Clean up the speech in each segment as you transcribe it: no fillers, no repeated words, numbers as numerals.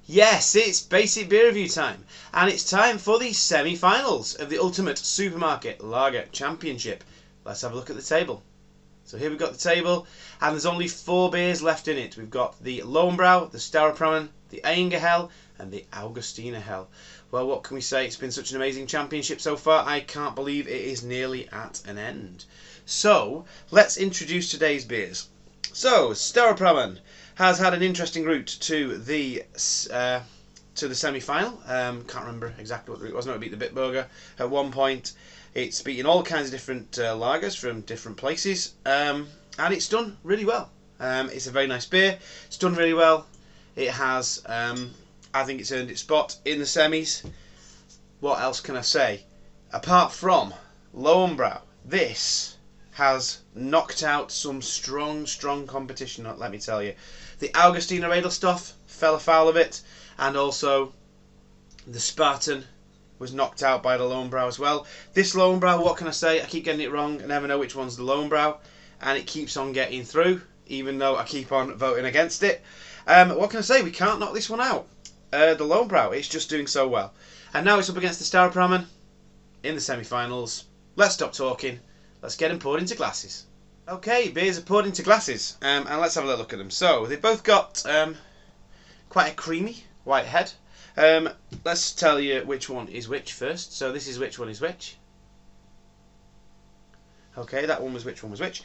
Yes, it's basic beer review time, and it's time for the semi-finals of the Ultimate Supermarket Lager Championship. Let's have a look at the table. So here we've got the table, and there's only 4 beers left in it. We've got the Lowenbrau, the Staropramen, the Hell, and the Augustiner Hell. Well, what can we say? It's been such an amazing championship so far. I can't believe it is nearly at an end. So, let's introduce today's beers. So, Staropramen has had an interesting route to the semi-final. Can't remember exactly what the route was. No, it beat the Bitburger at one point. It's beaten all kinds of different lagers from different places, and it's done really well. It's a very nice beer. It's done really well. It has, I think it's earned its spot in the semis. What else can I say? Apart from Lowenbrau, this has knocked out some strong competition, let me tell you. The Augustiner Edelstoff fell afoul of it, and also the Spartan was knocked out by the Lowenbrau as well. This Lowenbrau, what can I say? I keep getting it wrong. I never know which one's the Lowenbrau, and it keeps on getting through, even though I keep on voting against it. What can I say? We can't knock this one out. The Lowenbrau, it's just doing so well. And now it's up against the Staropramen in the semi-finals. Let's stop talking. Let's get them poured into glasses. Okay, beers are poured into glasses, and let's have a little look at them. So, they've both got quite a creamy white head. Let's tell you which one is which first. So this is which one is which. Okay, that one was which one was which.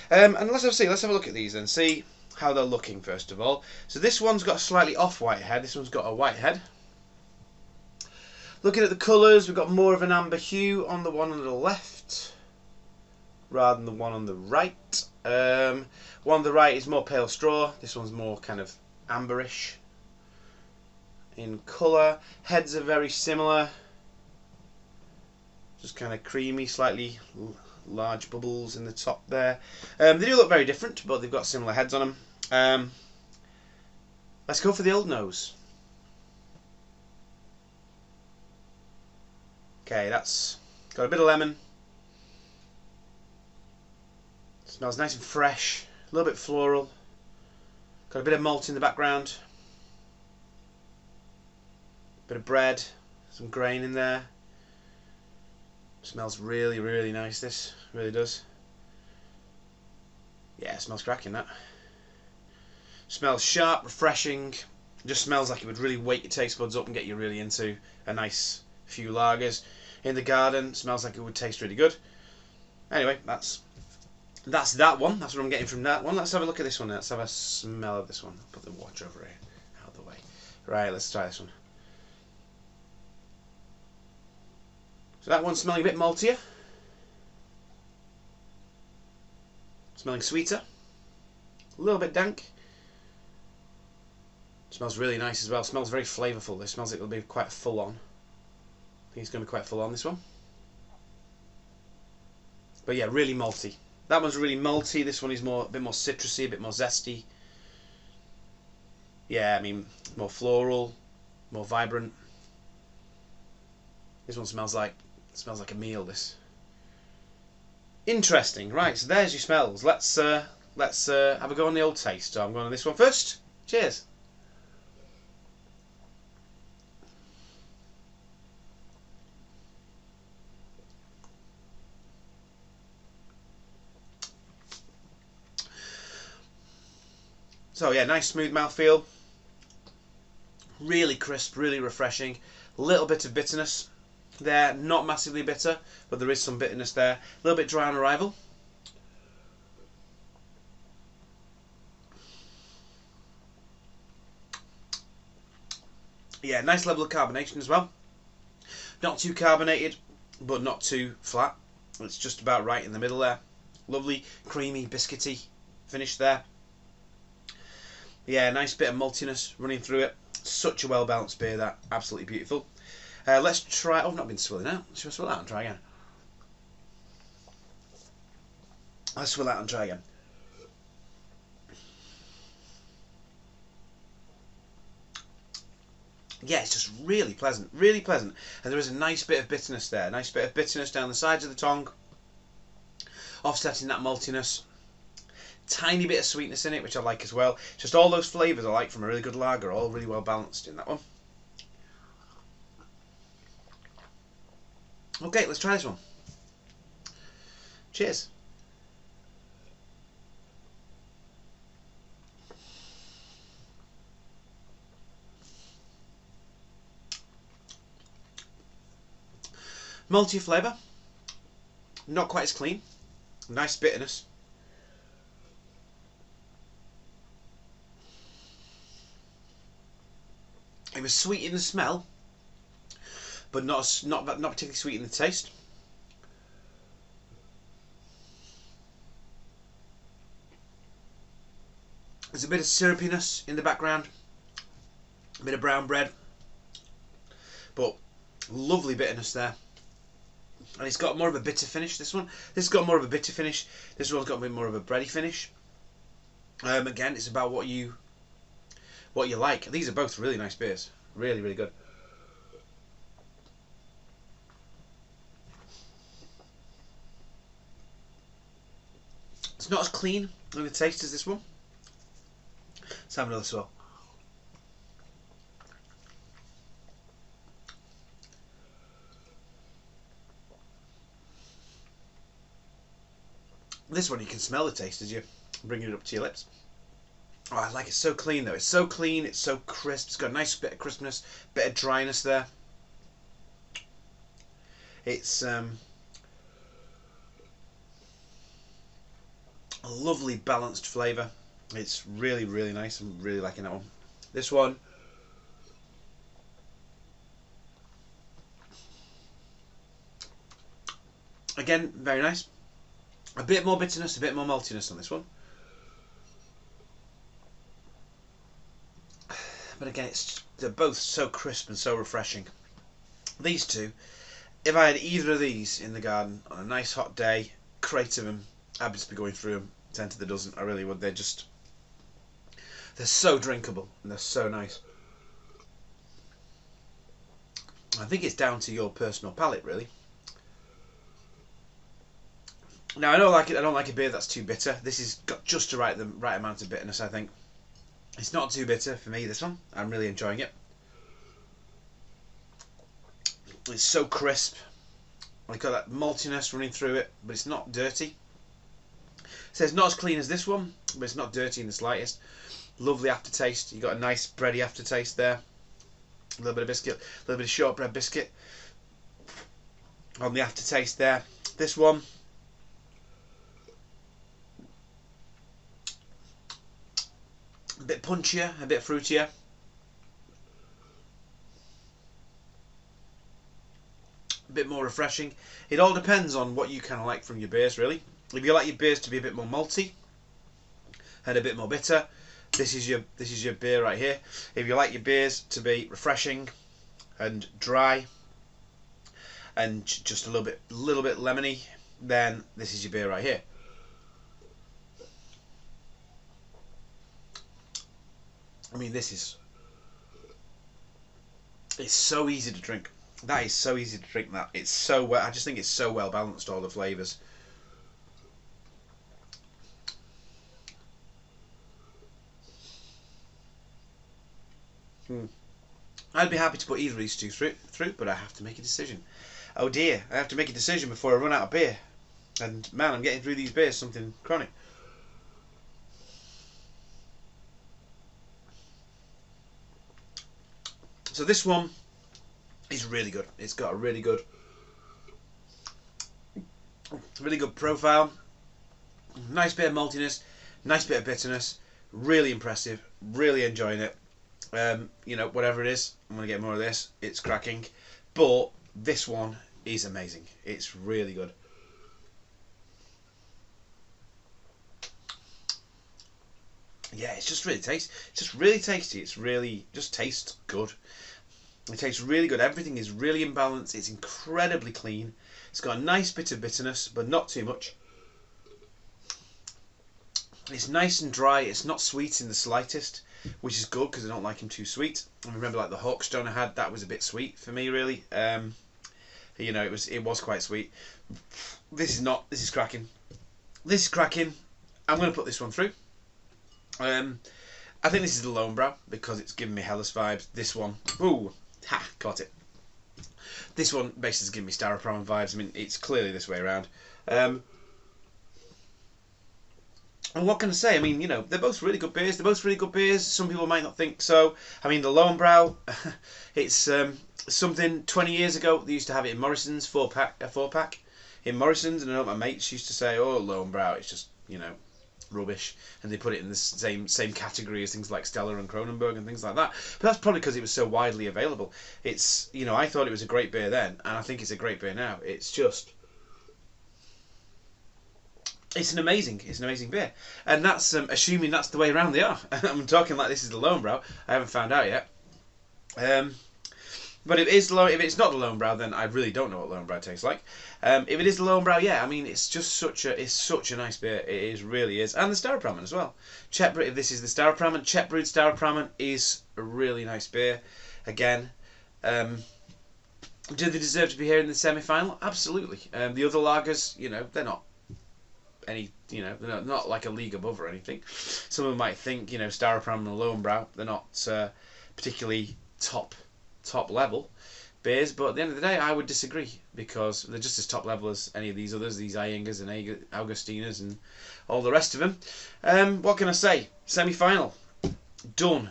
And let's have a look at these and see how they're looking first of all. So this one's got a slightly off-white head. This one's got a white head. Looking at the colours, we've got more of an amber hue on the one on the left rather than the one on the right. One on the right is more pale straw. This one's more kind of amberish in colour. Heads are very similar, just kind of creamy, slightly large bubbles in the top there. They do look very different, but they've got similar heads on them. Let's go for the old nose. Okay, that's got a bit of lemon. Smells nice and fresh, a little bit floral. Got a bit of malt in the background. Bit of bread, some grain in there. Smells really nice, this really does. Yeah, it smells cracking, that. Smells sharp, refreshing. Just smells like it would really wake your taste buds up and get you really into a nice few lagers in the garden. Smells like it would taste really good. Anyway, that's that one. That's what I'm getting from that one. Let's have a look at this one now. Let's have a smell of this one. Put the watch over here, out of the way. Right, let's try this one. So that one's smelling a bit maltier. Smelling sweeter. A little bit dank. Smells really nice as well. Smells very flavourful. This smells like it'll be quite full on. I think it's going to be quite full on, this one. But yeah, really malty. That one's really malty. This one is a bit more citrusy, a bit more zesty. Yeah, I mean, more floral, more vibrant. This one smells like a meal, this. Interesting. Right, so there's your smells. Let's have a go on the old taste. So I'm going on this one first. Cheers. So yeah, nice smooth mouthfeel. Really crisp, really refreshing. A little bit of bitterness there, not massively bitter, but there is some bitterness there. A little bit dry on arrival. Yeah, nice level of carbonation as well. Not too carbonated, but not too flat. It's just about right in the middle there. Lovely, creamy, biscuity finish there. Yeah, nice bit of maltiness running through it. Such a well balanced beer, that. Absolutely beautiful. Let's try. Oh, I've not been swilling out. Should I swill out and try again? Let's swill out and try again. Yeah, it's just really pleasant, and there is a nice bit of bitterness there. A nice bit of bitterness down the sides of the tongue, offsetting that maltiness. Tiny bit of sweetness in it, which I like as well. Just all those flavours I like from a really good lager, all really well balanced in that one. Okay, let's try this one. Cheers. Malty flavour, not quite as clean, nice bitterness. It was sweet in the smell, but not particularly sweet in the taste. There's a bit of syrupiness in the background, a bit of brown bread, but lovely bitterness there. And it's got more of a bitter finish, this one. This has got more of a bitter finish. This one's got a bit more of a bready finish. Again, it's about what you like. These are both really nice beers. Really, really good. It's not as clean in the taste as this one. Let's have another swirl. This one you can smell the taste as you bring it up to your lips. Oh, I like it. So clean though. It's so clean. It's so crisp. It's got a nice bit of crispness, bit of dryness there. It's a lovely balanced flavour. It's really, really nice. I'm really liking that one. This one, again, very nice. A bit more bitterness, a bit more maltiness on this one. But again, they're both so crisp and so refreshing. These two, if I had either of these in the garden on a nice hot day, crate of them, I'd just be going through them 10 to the dozen. I really would. They're so drinkable and they're so nice. I think it's down to your personal palate, really. Now I don't like a beer that's too bitter. This has got just the right amount of bitterness, I think. It's not too bitter for me, this one. I'm really enjoying it. It's so crisp. I've got that maltiness running through it, but it's not dirty. So it's not as clean as this one, but it's not dirty in the slightest. Lovely aftertaste. You got a nice bready aftertaste there. A little bit of biscuit, a little bit of shortbread biscuit on the aftertaste there. This one, a bit punchier, a bit fruitier. A bit more refreshing. It all depends on what you kind of like from your beers, really. If you like your beers to be a bit more malty and a bit more bitter, this is your beer right here. If you like your beers to be refreshing and dry and just a little bit lemony, then this is your beer right here. I mean, it's so easy to drink. That is so easy to drink. That it's so well. I just think it's so well balanced, all the flavours. I'd be happy to put either of these two through, but I have to make a decision. Oh dear, I have to make a decision before I run out of beer. And man, I'm getting through these beers something chronic. So this one is really good. It's got a really good profile. Nice bit of maltiness, nice bit of bitterness. Really impressive. Really enjoying it. You know, whatever it is, I'm going to get more of this. It's cracking. But this one is amazing. It's really good. Yeah, it's just really tasty. It's just really tasty. It's really just tastes good. It tastes really good. Everything is really in balance. It's incredibly clean. It's got a nice bit of bitterness, but not too much. It's nice and dry. It's not sweet in the slightest, which is good because I don't like them too sweet. I remember like the Hawkstone I had, that was a bit sweet for me, really. You know, it was quite sweet. This is not. This is cracking. This is cracking. I'm going to put this one through. I think this is the Lowenbrau because it's giving me Helles vibes. This one, ooh, ha, caught it. This one basically is giving me Staropramen vibes. I mean, it's clearly this way around. And what can I say? I mean, you know, they're both really good beers. They're both really good beers. Some people might not think so. I mean, the Lowenbrau, it's something 20 years ago they used to have it in Morrison's, four pack in Morrison's, and I know my mates used to say, "Oh, Lowenbrau, it's just, you know, rubbish," and they put it in the same category as things like Stella and Kronenberg and things like that. But that's probably because it was so widely available. It's, you know, I thought it was a great beer then, and I think it's a great beer now. It's just, it's an amazing beer, and that's assuming that's the way around they are. I'm talking like this is the Lowenbrau. I haven't found out yet. But if it's not the Lowenbrau, then I really don't know what Lowenbrau tastes like. If it is the Lowenbrau, yeah, I mean, it's just such a nice beer. It really is, and the Staropramen as well. If this is the Staropramen, Czech brewed Staropramen is a really nice beer. Again, do they deserve to be here in the semi-final? Absolutely. The other lagers, you know, they're not they're not like a league above or anything. Some of them might think, you know, Staropramen and Lowenbrau, they're not particularly top level beers, but at the end of the day I would disagree, because they're just as top level as any of these others, these Iyengas and Augustinas and all the rest of them. What can I say? Semi-final done.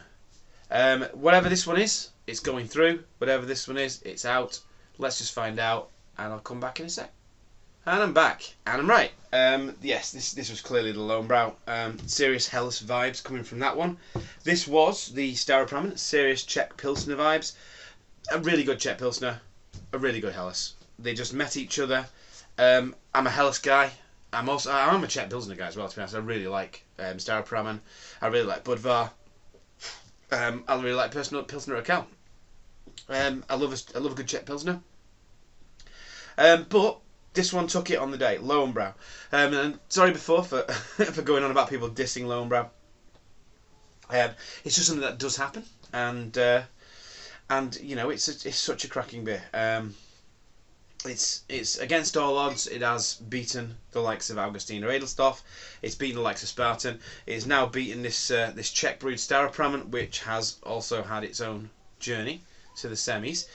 Whatever this one is, it's going through. Whatever this one is, it's out. Let's just find out, and I'll come back in a sec. And I'm back, and I'm right. Yes, this was clearly the Lowenbrau. Serious Helles vibes coming from that one. This was the Staropramen, serious Czech Pilsner vibes. A really good Czech Pilsner, a really good Helles. They just met each other. I'm a Helles guy. I'm a Czech Pilsner guy as well, to be honest. I really like Staropramen. I really like Budvar. I really like Pilsner Urquell. I love a good Czech Pilsner. But this one took it on the day, Lowenbrau. And sorry before for for going on about people dissing Lowenbrau. It's just something that does happen, and you know, it's such a cracking beer. It's against all odds. It has beaten the likes of Augustin or Edelstoff. It's beaten the likes of Spartan. It has now beaten this Czech brewed Staropramen, which has also had its own journey to the semis.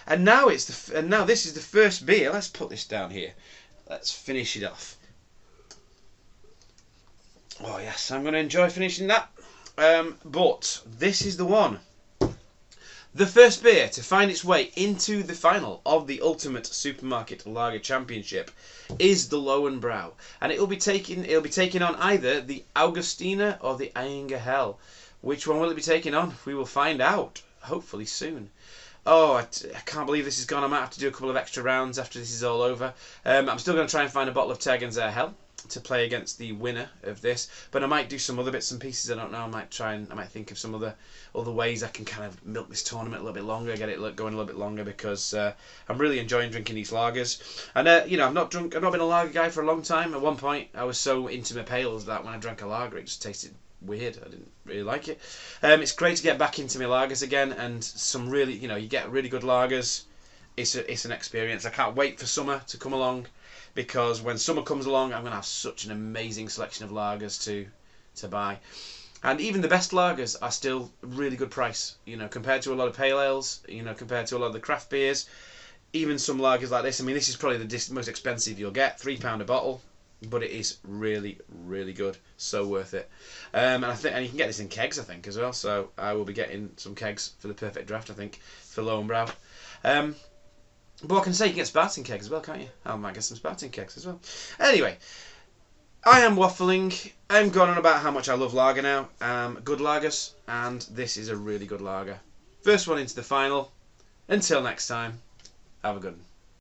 And now this is the first beer. Let's put this down here. Let's finish it off. Oh yes, I'm going to enjoy finishing that. But this is the one. The first beer to find its way into the final of the Ultimate Supermarket Lager Championship is the Lowenbrau, and it'll be taking on either the Augustina or the Iyengar Hell. Which one will it be taking on? We will find out hopefully soon. Oh, I can't believe this is gone. I might have to do a couple of extra rounds after this is all over. I'm still going to try and find a bottle of Tegernsee Hell to play against the winner of this, but I might do some other bits and pieces. I don't know. I might think of some other ways I can kind of milk this tournament a little bit longer, get it going a little bit longer, because I'm really enjoying drinking these lagers. And you know, I've not been a lager guy for a long time. At one point, I was so into my pales that when I drank a lager, it just tasted weird. I didn't really like it. It's great to get back into my lagers again, and some really, you know, you get really good lagers. It's an experience. I can't wait for summer to come along, because when summer comes along, I'm going to have such an amazing selection of lagers to buy. And even the best lagers are still really good price, you know, compared to a lot of pale ales, you know, compared to a lot of the craft beers. Even some lagers like this, I mean, this is probably the most expensive you'll get, £3 a bottle, but it is really, really good, so worth it. And you can get this in kegs, I think, as well. So I will be getting some kegs for the perfect draft, I think, for Lowenbrau. But what can I say? You can get Spartan kegs as well, can't you? I might get some Spartan kegs as well. Anyway, I am waffling. I'm going on about how much I love lager now. Good lagers, and this is a really good lager. First one into the final. Until next time, have a good one.